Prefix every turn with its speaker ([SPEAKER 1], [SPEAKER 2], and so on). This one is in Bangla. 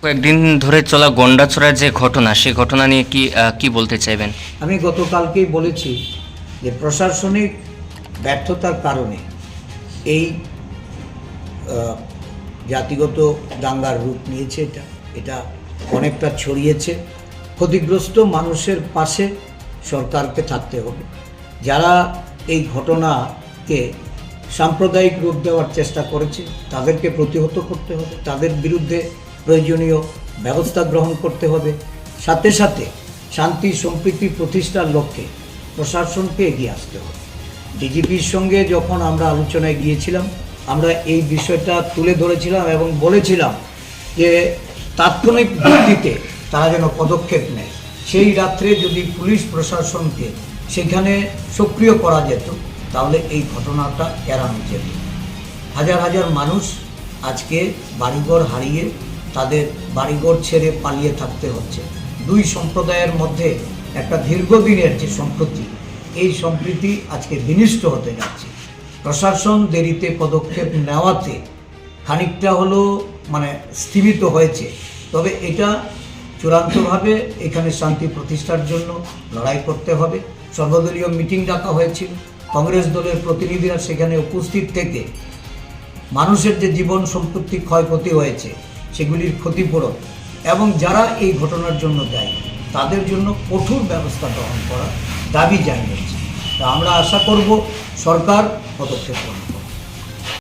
[SPEAKER 1] কয়েকদিন ধরে চলা গন্ডাছড়ার যে ঘটনা, সেই ঘটনা নিয়ে কি বলতে চাইবেন?
[SPEAKER 2] আমি গতকালকেই বলেছি যে প্রশাসনিক ব্যর্থতার কারণে এই জাতিগত দাঙ্গার রূপ নিয়েছে। এটা অনেকটা ছড়িয়েছে। ক্ষতিগ্রস্ত মানুষের পাশে সরকারকে থাকতে হবে। যারা এই ঘটনাকে সাম্প্রদায়িক রূপ দেওয়ার চেষ্টা করেছে তাদেরকে প্রতিহত করতে হবে, তাদের বিরুদ্ধে প্রয়োজনীয় ব্যবস্থা গ্রহণ করতে হবে। সাথে সাথে শান্তি সম্প্রীতি প্রতিষ্ঠার লক্ষ্যে প্রশাসনকে এগিয়ে আসতে হবে। ডিজিপির সঙ্গে যখন আমরা আলোচনায় গিয়েছিলাম, আমরা এই বিষয়টা তুলে ধরেছিলাম এবং বলেছিলাম যে তাৎক্ষণিক ভিত্তিতে তারা যেন পদক্ষেপ নেয়। সেই রাত্রে যদি পুলিশ প্রশাসনকে সেখানে সক্রিয় করা যেত তাহলে এই ঘটনাটা এড়ানো যেত। হাজার হাজার মানুষ আজকে বাড়িঘর হারিয়ে তাদের বাড়িঘর ছেড়ে পালিয়ে থাকতে হচ্ছে। দুই সম্প্রদায়ের মধ্যে একটা দীর্ঘদিনের যে সম্প্রীতি, এই সম্প্রীতি আজকে বিনষ্ট হতে যাচ্ছে। প্রশাসন দেরিতে পদক্ষেপ নেওয়াতে খানিকটা হলো স্থিমিত হয়েছে। তবে এটা চূড়ান্তভাবে এখানে শান্তি প্রতিষ্ঠার জন্য লড়াই করতে হবে। সর্বদলীয় মিটিং ডাকা হয়েছিল, কংগ্রেস দলের প্রতিনিধিরা সেখানে উপস্থিত থেকে মানুষের যে জীবন সম্পত্তি ক্ষয়ক্ষতি হয়েছে সেগুলির ক্ষতিপূরণ এবং যারা এই ঘটনার জন্য দায়ী তাদের জন্য কঠোর ব্যবস্থা গ্রহণ করার দাবি জানিয়েছে। তা আমরা আশা করব সরকার পদক্ষেপ করবে।